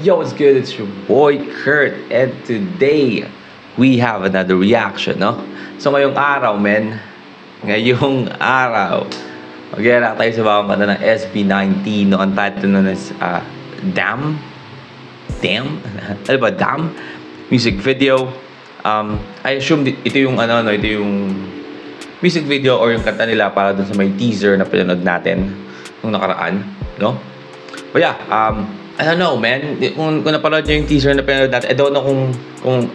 Yo, what's good? It's your boy Kurt, and today we have another reaction, no? So ngayong araw, mag-react tayo sa bagong kanta ng SB19, no? Ang title nun is Damn? Ano ba? Damn? Music video. I assume ito yung ito yung music video or yung kanta nila para dun sa may teaser na pinanood natin nung nakaraan, no? But yeah, I don't know, man. Kung napanood nyo yung teaser na pinanood natin, I don't know kung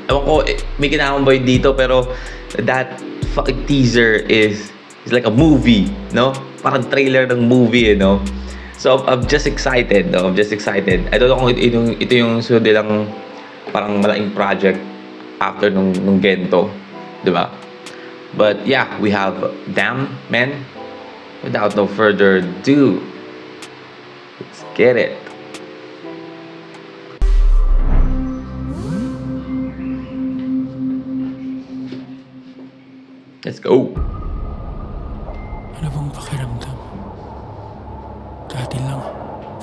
ewan ko, may kinakang ba yun dito, pero that fucking teaser is like a movie, no? Parang trailer ng movie, no? So, I'm just excited, no? I'm just excited. I don't know kung ito yung sunod nilang parang malaking project after nung Gento, di ba? But yeah, we have Damn, man. Without no further ado, let's get it. Let's go. Ano bang pakiramdam? Dati lang,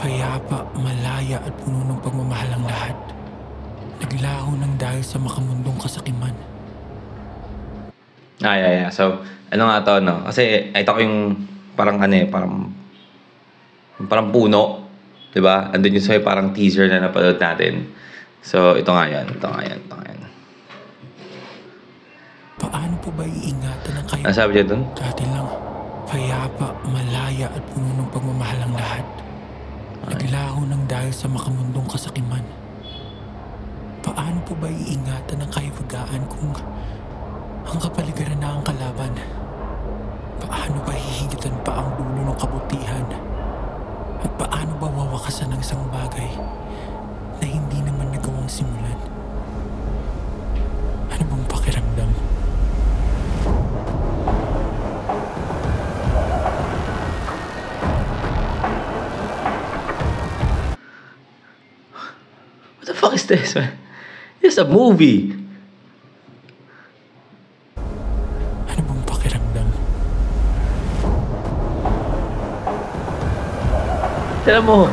payapa, malaya at puno ng pagmamahal ang lahat. Naglaho ng dahil sa makamundong kasakiman. Yeah. So, ano nga to, no? Kasi ito ko yung parang parang puno, 'di ba? Andun yung sa parang teaser na napanood natin. So, ito nga yan. Paano po ba iingatan ng kayo? Ano sabi niya dun? Dati lang, payapa, malaya at puno ng pagmamahal ang lahat. Naglaho ng dahil sa makamundong kasakiman. Paano po ba iingatan ng kaiwagaan kung ang kapaligiran na ang kalaban? Paano ba hihigitan pa ang dulo ng kabutihan? At paano ba wawakasan ng isang bagay na hindi naman nagawang simulan? Ano bang pakiramdam? What the fuck is this, man? It's a movie. Ano bang pakiramdam? Tira mo.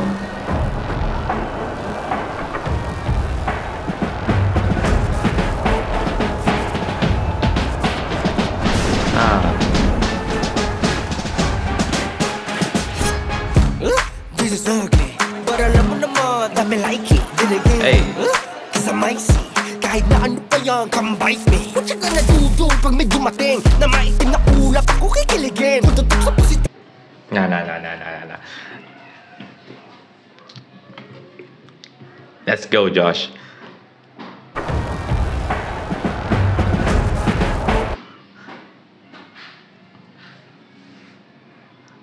This is ugly, but alam mo naman, dami like it. Then again, Hey. cause I might see, kahit na ano pa yan, come bite me. What you gonna do pag may dumating na maitim na ulap ako kikiligin? Kung tutok sa positive. Nah. Let's go, Josh.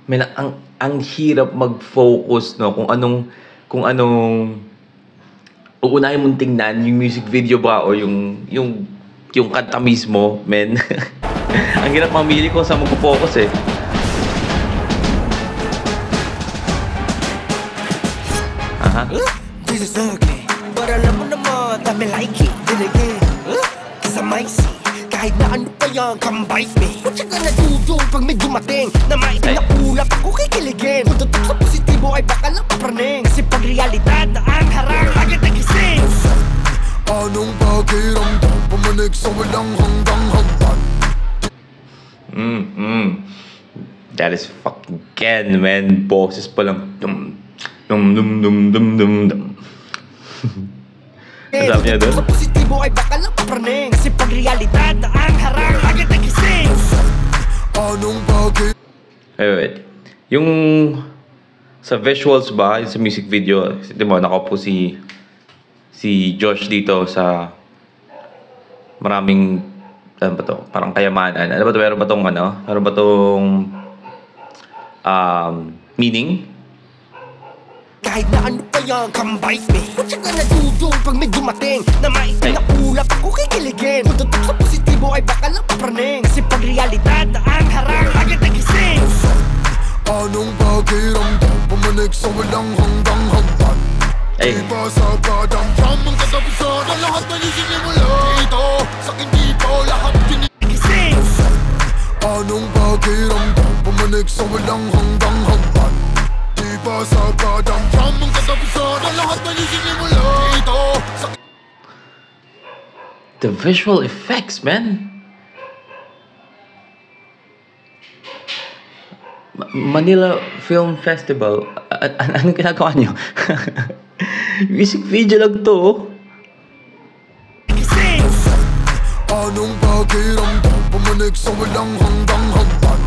Man, ang hirap mag-focus, no, kung anong uunahin mong tingnan, yung music video ba o yung kanta mismo, men. Ang hirap mamili kung saan mag-focus eh. This is ugly, but alam mo naman, dami like it. Then again, cause I might see, kahit na ano pa yan, come bite me. What you gonna do pag may dumating na maitim na ulap ako kikiligin? Kung tutok sa positibo ay baka lang papraning, kasi pag realidad na ang harang agad nagising. Anong pakiramdam? Pumanik sa walang hanggang hagdan. That is fucking Ken, man. Boses pa lang. Dum. Ano sabi niya doon? Sa positibo ay baka lang papraning, kasi pag realidad na ang harang agad nagising. Anong pakiramdam? Wait. Yung sa visuals ba, yung sa music video, di mo, nakaupo si Josh dito sa maraming, ano ba to? Parang kayamanan. Ano ba to? Meron ba tong meaning? Kahit na ano pa yan, come bite me. What you gonna do pag may dumating na maitim na ulap ako kikiligin? Kung tutok sa positibo ay baka lang papraning, kasi pag realidad na ang harang agad nagising. Anong pakiramdam? Pumanik sa walang hanggang hagdan. Ay. Iba sa kadamdam ang katapusan na lahat na isinimula ito. Sa hindi pa lahat Nagising. Anong pakiramdam? Pumanik sa walang hanggang hagdan. pa sa kadamdam ng katapusan ang lahat na isinimula ito. The visual effects, man. Manila Film Festival. Anong ginagawa niyo? Music video lang to. Anong pakiramdam? Pumanik sa walang hanggang hagdan.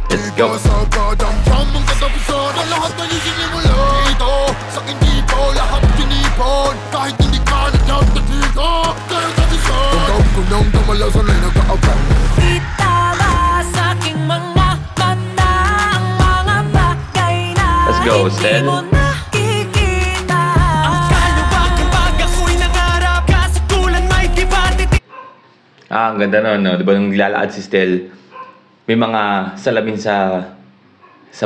Let's go. Sa kadamdam ng katapusan ang lahat na isinimula ito. Sa hindi ko lahat tinipon. Kahit hindi ka nagtatatiga. Kaya tabisan tandam ko nang damalasan ay nag-aabang. Itala sa aking mga mata ang mga bagay na Let's go, hindi Stel. mo nakikita. Ang kalubak kapag ako'y nangarap ka sa kulan may kibatitik. Ang ganda nun, no? Diba nung nilalakad si Stel, may mga salamin sa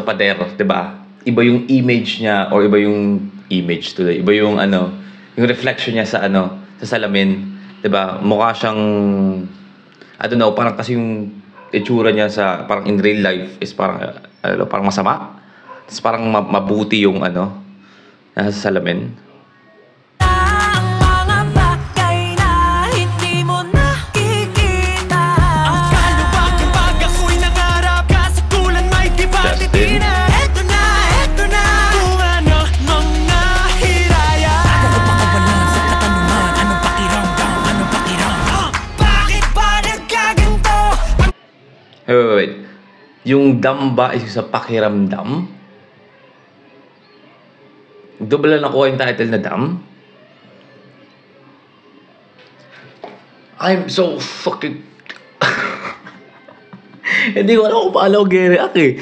pader, diba? Iba yung image niya, or iba yung image tuloy. Iba yung yung reflection niya sa sa salamin, diba? Mukha siyang, I don't know, parang kasi yung itsura niya sa, parang in real life is parang, parang masama. Tapos parang mabuti yung nasa salamin. Ang mga bagay na hindi mo nakikita. Ang kalubak kapag ako'y nangarap ka sa kulan may kibatitik. Justin. Eto na kung ano mga hiraya. Ako pa kawalan sa katanungan. Anong pakiramdam? Anong pakiramdam? Bakit ba nagkaganto? Wait. Yung dam ba is sa pakiramdam? Double na nakuha yung title na dam? I'm so fucking... Hindi ko alam kung paano ako i-react eh.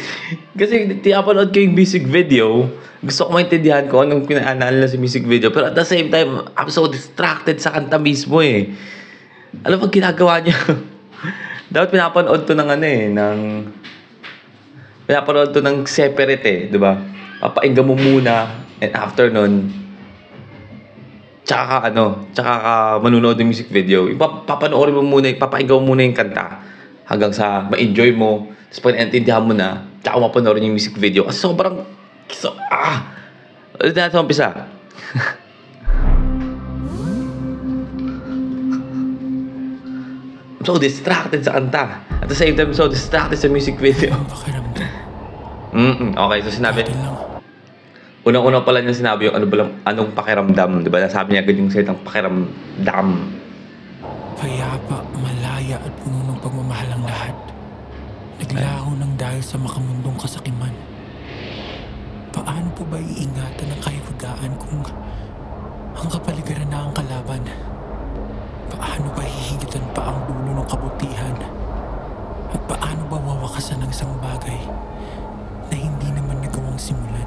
Kasi tinapanood ko yung music video. Gusto ko maintindihan ko anong pinaanan nila sa music video. Pero at the same time, I'm so distracted sa kanta mismo eh. Alam mo ginagawa niya? Dapat pinapanood to ng pinapanood to ng separate eh, di ba? Papainggan mo muna, and after nun, tsaka ka manunood ng music video. Papanoorin mo muna, papainggan mo muna yung kanta hanggang sa ma-enjoy mo. Tapos pag naintindihan mo na, tsaka mapanoorin yung music video. Kasi sobrang, ulit natin sa umpisa. I'm so distracted sa kanta. At the same time, so distracted sa music video. Ang pakiramdam. Okay, so sinabi, Dati lang. unang-una pala niya sinabi yung anong pakiramdam, di ba? Nasabi niya agad yung salitang pakiramdam. Payapa, malaya at puno ng pagmamahal ang lahat. Naglaho ng dahil sa makamundong kasakiman. Paano po ba iingatan ang kahiwagaan kung ang kapaligiran na ang kalaban? Paano ba hihigitan pa ang dulo ng kabutihan? At paano ba wawakasan ang isang bagay na hindi naman nagawang simulan?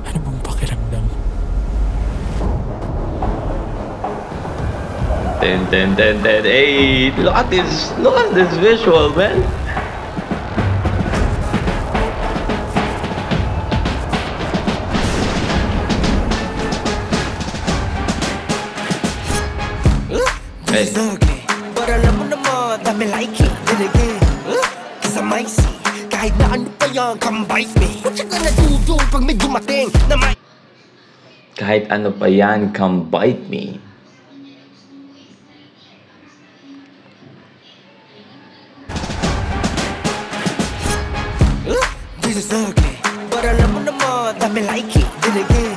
Ano bang pakiramdam? Ten. Hey, look at this visual, man. Hey. This is ugly, but alam mo naman, dami like it, then again, cause I might see, kahit na ano pa yan, come bite me. What you gonna do pag may dumating na may Kahit ano pa yan, come bite me. This is ugly, but alam mo naman, dami like it, then again,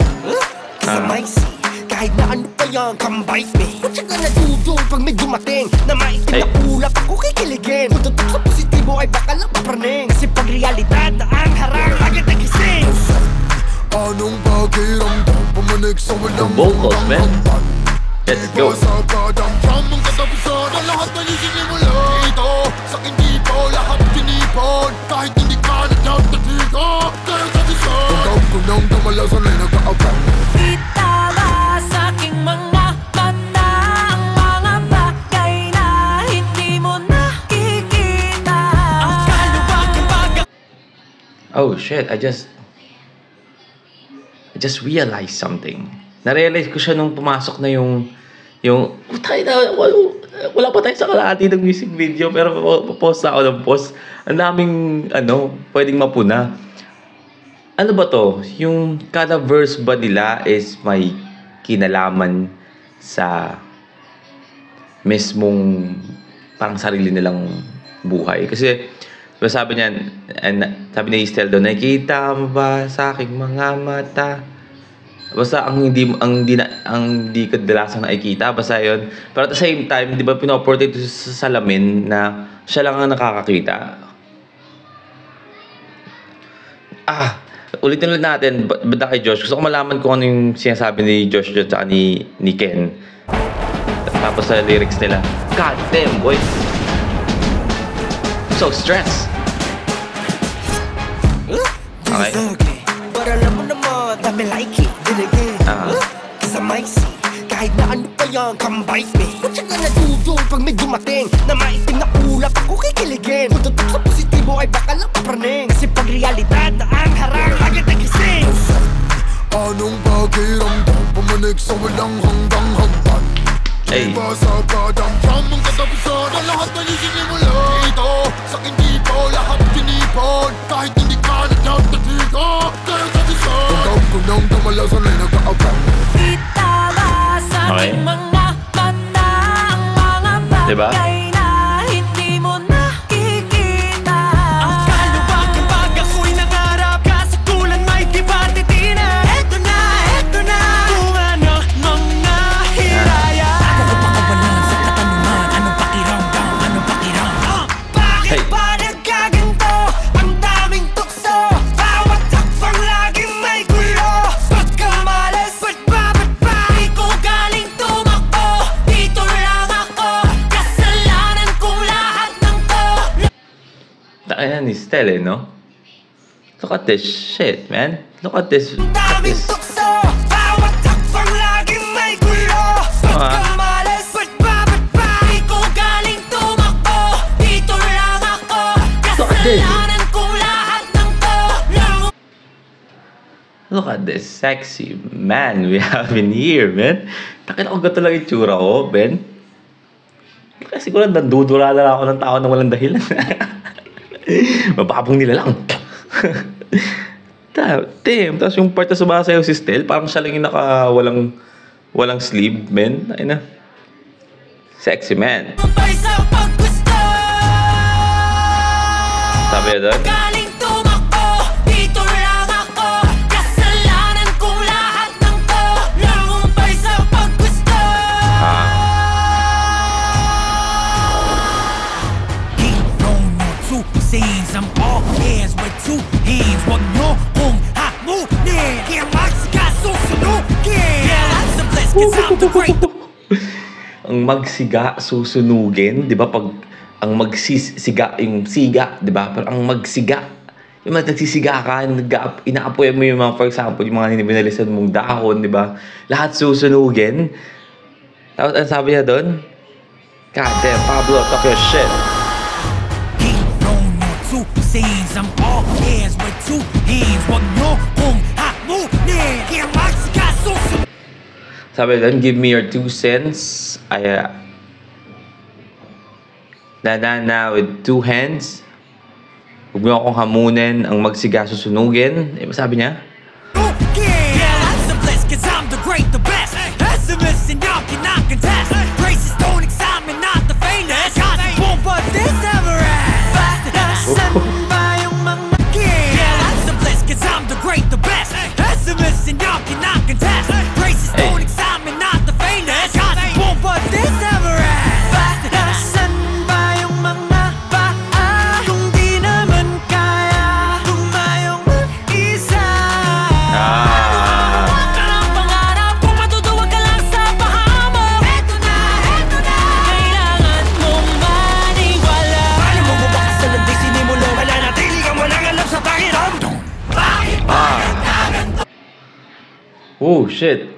cause I might see, kahit na ano pa yan, come bite me. What you gonna do pag may dumating na maitim na ulap ako kikiligin. Kung tutok sa positibo ay baka lang papraning, kasi pag realidad na ang harang, agad nagising. Anong pakiramdam? Pumanik sa walang The vocals, man. Let's go. Sa kadamdam ng katapusan ang lahat na isinimula ito. Sa hindi ko lahat tinipon. Kahit hindi ka nagtatatiga. Kaya tabisan tandam ko nang damalasan ay nag-aabang. Itala sa aking mga mata ang mga bagay na hindi mo nakikita. Ang kalubak kapag Oh shit, I just realized something. Na-realize ko siya nung pumasok na yung tayo na, wala pa tayo sa kalahati ng music video, pero post na ako ng post. Ang daming, pwedeng mapuna. Ano ba to? Yung kada verse ba nila is may kinalaman sa mismong parang sarili nilang buhay? Kasi diba sabi niyan, sabi ni Estel doon, nakikita mo ba sa aking mga mata? Basta ang hindi kadalasang nakikita, basta yun. Pero at the same time, di ba pinoportray ito sa salamin na siya lang ang nakakakita. Ulitin ulit natin, banda kay Josh. Gusto ko malaman kung ano yung sinasabi ni Josh dyan sa ni Ken. Tapos sa lyrics nila, God damn, boy. So stressed. Okay. But alam mo naman, dami like it, then again. Cause I might see, kahit na ano pa yan, come bite me. What you gonna do pag may dumating na maitim na ulap ako kikiligin? Kung tutok sa positibo ay baka lang papraning. Kasi pag realidad na ang harang, agad nagising. Anong pakiramdam, pumanik sa walang hanggang hagdan? Iba sa kadamdam ang katapusan ang lahat na isinimula. Dito, sa kindipo, lahat tinipon. Kahit hindi ka nagtatatigo, kaya tabisan. Tandam ko nang damalasan ay nag-aabang. Itala sa ating mga mata ang mga bagay na hindi mo nakikita. Ang kaluwag-luwag ako'y nangarap, kasatulan may kibatitina. Eto na, kung ano mga hiraya. Bakit ba nagkaganto? Ang daming tukso, bawat hakbang laging may gulo. Pagkamalas, ba't di ko galing tumakbo? Dito lang ako, kasalanan kong lahat ng to. Ayan ni Stella, no? Look at this shit, man. Look at this. Ang daming tukso, bawat hakbang laging may gulo. Pagkamalas, ba't di ko galing tumakbo? Dito lang ako, kasalanan kong lahat ng to. Look at this sexy man we have in here, man. Takil ako gato lang itsura ko, Ben. Kasi ko lang nandudura na ako ng tao na walang dahilan. Mababong nila lang. Damn. Tapos yung part na sumasayaw si Stel, parang siya lang yung walang sleeve, men. Ay na. Sexy man. Sabay sa paggusto, Sabi niya doon. galing tumakbo, dito lang ako, kasalanan kong lahat ng to. Nagumpay sa paggusto. Keep on your two scenes, I'm all ears with two hands. Wag nyo kung hamunin, kaya magsikasunugin. Yeah, that's the bless, cause I'm the great. Ang magsiga, susunugin. Di ba pag ang magsisiga, yung siga, di ba? Pero ang magsiga, yung mga nagsisiga ka, inaapoy mo yung mga, for example, yung mga binalisan mong dahon, di ba? Lahat susunugin. Tapos, ang sabi niya doon? God damn, Pablo, talk your shit. Keep on your two scenes, I'm all ears with two hands. Wag nyo kung hamunin, kaya magsikasunugin. Sabi doon, give me your 2 cents. Na with 2 hands. Huwag mo akong hamunin, ang magsiga susunugin. Sabi niya? Yeah, that's the bliss, cause I'm the great, the best. Pessimist and y'all cannot contest. Gracious don't excite me, not the faintest. Possible, but this never ends. Nasaan ba yung mga yeah, that's the bliss, cause I'm the great, the best. Pessimist and y'all cannot contest. Gracious don't excite me, not the faintest. Possible, but this never ends. Nasaan ba yung mga paa? Kung di naman kaya, tumayong mag-isa. Ang pangarap kung matutuwag ka lang sa pahamok. Eto na, kailangan mong maniwala. Paano mo bubakas na landay sinimula? Mananatili kang walang alam sa pakiramdam. Bakit ba nagkaganto? Oh, shit.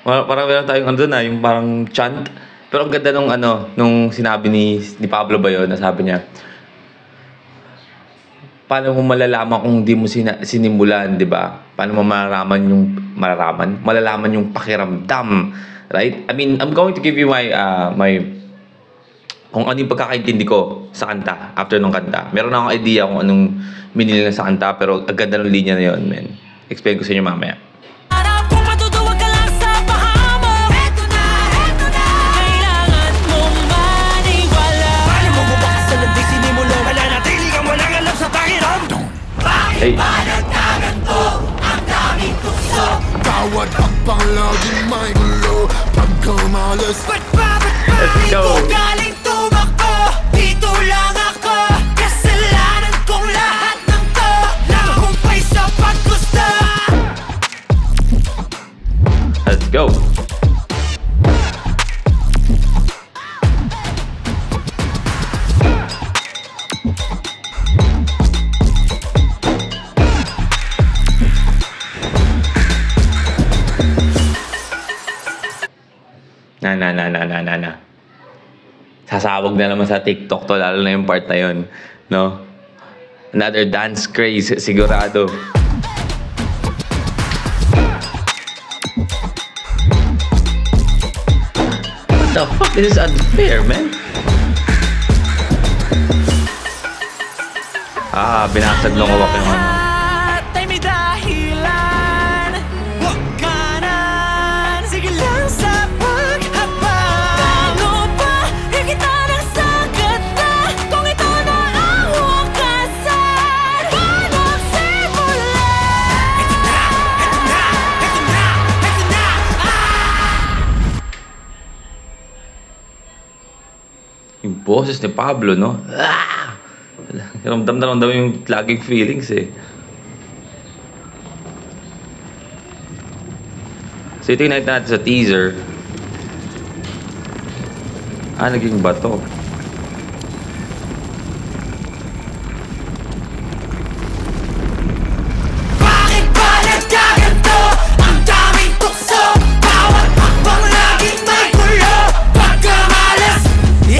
Parang meron tayong ano doon yung parang chant. Pero ang ganda nung sinabi ni Pablo ba yun, na sabi niya, paano mo malalaman kung di mo sinimulan, di ba? Paano mo malalaman yung pakiramdam, right? I mean, I'm going to give you my kung ano yung pagkakaintindi ko sa kanta after nung kanta. Meron akong idea kung anong minili na sa kanta, pero ang ganda ng linya na yun, men. Explain ko sa inyo mamaya. Kung matutuwag ka lang sa pahamon, eto na, kailangan mong maniwala. Paano mo bubakasan ng di sinimulo? Mananatili kang walang alam sa pakiramdam. Hey. Bawat hakbang laging may gulo. Pagkamalas, Ba't ba Let's go. ikaw galing tumakbo? Dito lang ako, kasalanan kong lahat ng to. Nahumpay sa paggusto. Let's go. Na. Sasabog na naman sa TikTok to, lalo na yung part na yun, no? Another dance craze, sigurado. What the fuck? This is unfair, man. Binasag nung kawak yung ano. At ay may dahilan. Huwag ka nan, sige lang sa paghapang. Ano ba, higita ng sagat na, kung ito na ang wakasan. Walang simula. Ito na. Yung boses ni Pablo, no? Ramdam na ramdam yung laging feelings eh. So ito yung nakita natin sa teaser. Naging bato. Bakit ba nagkaganto? Ang daming tukso, bawat hakbang laging may gulo. Pagkamalas, di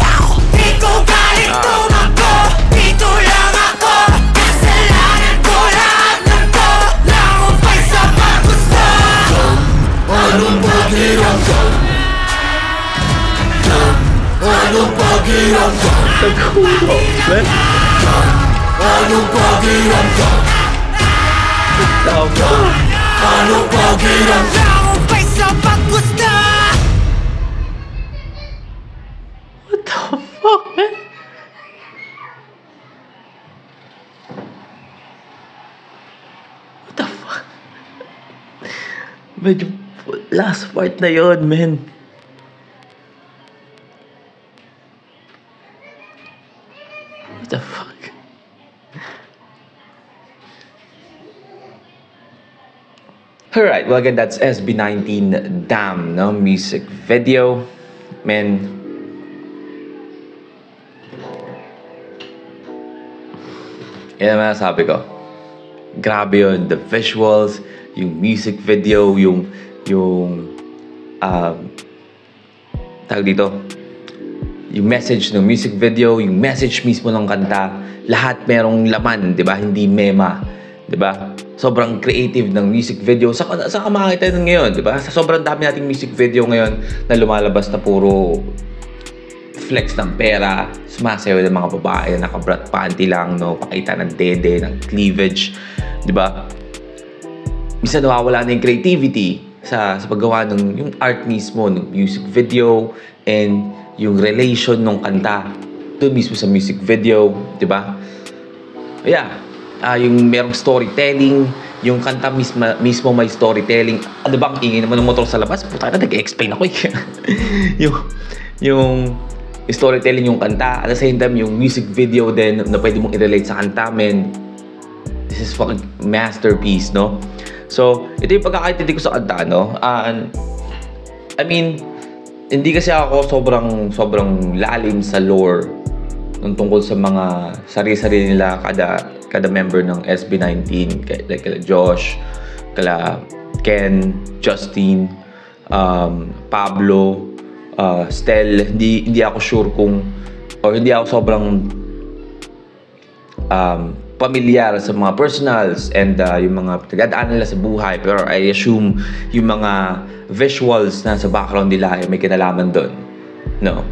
ko galing tumakbo. Dito lang ako, kasalanan ko lahat ng to. Nahumpay sa paggusto. anong pakiramdam? Anong pakiramdam? Man, Anong pakiramdam? tama. Anong pakiramdam? Nahumpay sa paggusto. What the fuck, man? What the fuck? Medyo last part na yun, man. What the fuck? Alright, well again, that's SB19 Damn, no? Music video. Man, yan naman sabi ko. Grabe yun. The visuals, yung music video, yung tawag dito, yung message ng music video, yung message mismo ng kanta, lahat merong laman, di ba? Hindi mema, di ba? Sobrang creative ng music video. Saan ka makakita nun ngayon, di ba? Sa sobrang dami nating music video ngayon na lumalabas na puro flex ng pera, sumasayaw ng mga babae na nakabrat panty lang, no? Pakita ng dede, ng cleavage, di ba? Minsan nawawala na yung creativity sa paggawa ng yung art mismo, ng music video, and yung relation ng kanta doon mismo sa music video, di ba? Yeah, yung merong storytelling, yung kanta mismo may storytelling. Ano ba ang ingay naman ng motor sa labas? Puta na, nag-explain ako eh. yung storytelling yung kanta, at the same time yung music video din na pwede mong i-relate sa kanta, man. This is fucking masterpiece, no? So, ito yung pagkakaintindi ko sa kanta, no? I mean, hindi kasi ako sobrang lalim sa lore nung tungkol sa mga sarili-sarili nila kada member ng SB19, like kala Josh, kala Ken, Justin, Pablo, Stel. Hindi ako sure kung, or hindi ako sobrang pamilyar sa mga personals and yung mga tagadaan nila sa buhay, pero I assume yung mga visuals na sa background nila ay may kinalaman doon, no?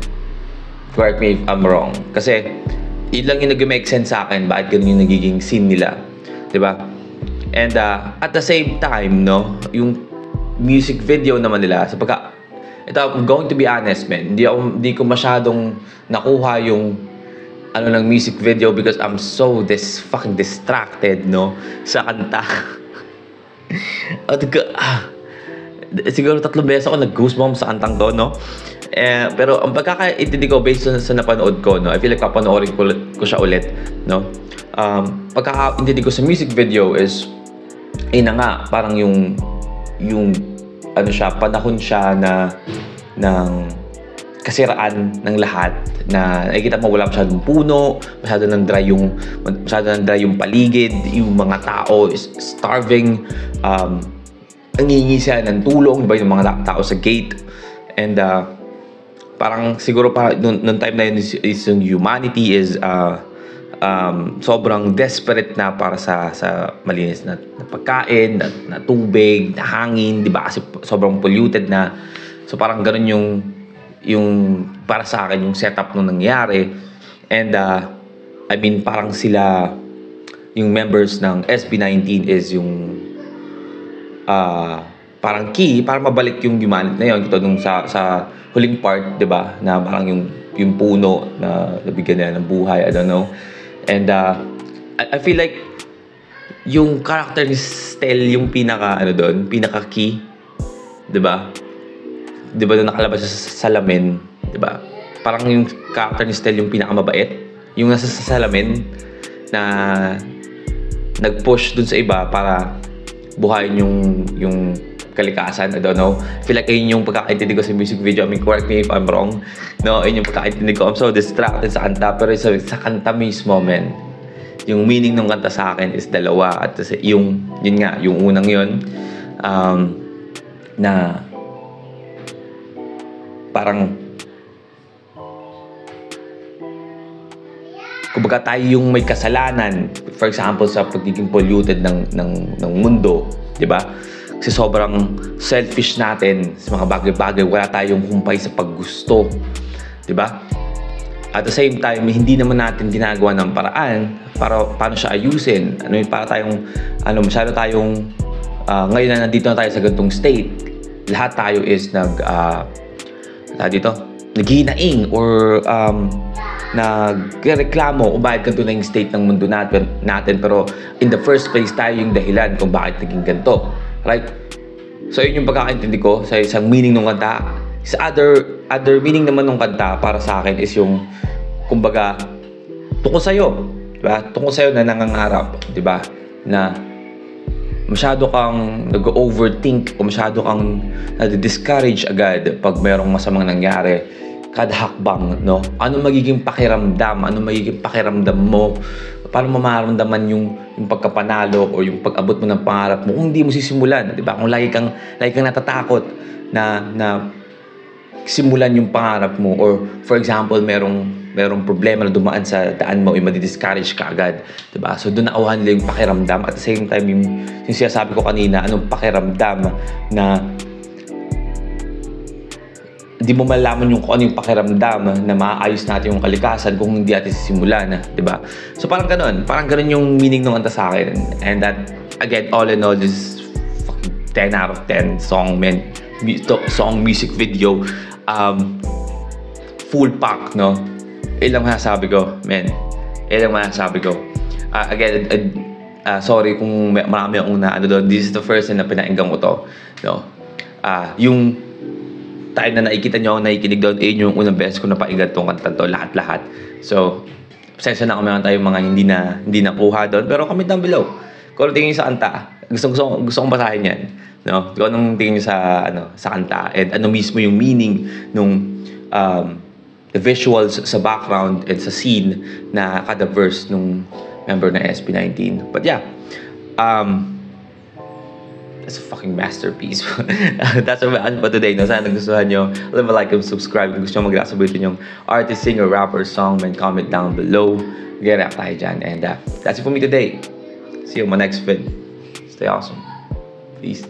Correct me if I'm wrong. Kasi, yun lang yung nag-make sense sa akin, bakit ganun yung nagiging scene nila. Diba? And at the same time, no, yung music video naman nila, ito, I'm going to be honest, man, hindi ko masyadong nakuha yung ng music video because I'm so fucking distracted, no, sa kanta. Siguro 3 beses ako nag-goosebumps sa kantang to, no? Pero ang pagkakaintindi ko based sa napanood ko, no, I feel like papanoorin ko siya ulit, no? Pagkakaintindi ko sa music video is na nga, parang yung panahon siya ng kasiraan ng lahat, na nakikita mo wala masyadong puno, masyado nang dry yung paligid, yung mga tao is starving, nangingi siya ng tulong, diba, yung mga tao sa gate. And parang siguro nung time na yun is yung humanity is sobrang desperate na para sa malinis na pagkain, na tubig, na hangin, di ba? Kasi sobrang polluted na. So parang ganun yung para sa akin yung setup nung nangyari. And I mean, parang sila, yung members ng SB19 is yung parang key para mabalik yung humanity na yun. Ito nung sa huling part, di ba? Na parang yung puno na nabigyan nila ng buhay, I don't know. And I feel like yung character ni Stel yung pinaka key, 'di ba? 'Di ba doon nakalabas sa salamin, 'di ba? Parang yung character ni Stel yung pinakamabait, yung nasa salamin na nag-push dun sa iba para buhayin yung kalikasan, I don't know. I feel like ayun yung pagkakaintindi ko sa music video. I mean, correct me if I'm wrong. No, ayun yung pagkakaintindi ko. I'm so distracted sa kanta. Pero sa kanta mismo, man, yung meaning ng kanta sa akin is dalawa. At yun nga, yung unang yun, na parang kumbaga tayo yung may kasalanan. For example, sa pagiging polluted ng mundo, di ba? Kasi sobrang selfish natin sa mga bagay-bagay. Wala tayong humpay sa paggusto. Diba? At the same time, hindi naman natin ginagawa ng paraan para paano siya ayusin. Para tayong, masyado tayong, ngayon na nandito na tayo sa ganitong state. Lahat tayo is naghihinaing or nagreklamo kung bakit ganito na yung state ng mundo natin. Pero in the first place, tayo yung dahilan kung bakit naging ganito. Right? So yun yung pagkakaintindi ko sa isang meaning ng kanta. Sa other meaning naman ng kanta para sa akin is yung kumbaga tungkol sa'yo, diba? Tungkol sa'yo na nangangarap, diba? Na masyado kang nag-overthink o masyado kang nadi-discourage agad pag merong masamang nangyari kada hakbang, no? Ano magiging pakiramdam? Ano magiging pakiramdam mo? Paano mo mararamdaman yung pagkapanalo o yung pag-abot mo ng pangarap mo kung hindi mo sisimulan, di ba? Kung lagi kang natatakot na simulan yung pangarap mo, or for example, merong problema na dumaan sa daan mo, madi-discourage ka agad, di ba? So doon nauhan nila yung pakiramdam. At the same time, yung sinasabi ko kanina, anong pakiramdam na hindi mo malaman yung kung ano yung pakiramdam na maayos natin yung kalikasan kung hindi natin sisimulan, di ba? So parang ganun yung meaning ng kanta sa akin. And that, again, all in all, this fucking 10 out of 10 song, man. Song, music video, full pack, no? Ilang masasabi ko, man. Ilang masasabi ko. Again, sorry kung marami akong doon. This is the first time na pinainggan ko to, no? Yung time na nakikita nyo ako nakikinig doon, yung unang beses ko napakinggan tong kanta to, lahat. So, pasensya na kung meron tayong mga hindi nakuha doon. Pero comment down below. Kung ano tingin nyo sa kanta, gusto kong basahin yan. No? Kung anong tingin nyo sa kanta, and ano mismo yung meaning nung the visuals sa background and sa scene na kada verse nung member na SB19. But yeah, it's a fucking masterpiece. That's what for today. No? Sana nagustuhan nyo. Leave a like and subscribe. Kung gusto nyo mag-sabihin yung artist, singer, rapper, song, man, comment down below. Get tayo dyan. And that's it for me today. See you on my next vid. Stay awesome. Peace.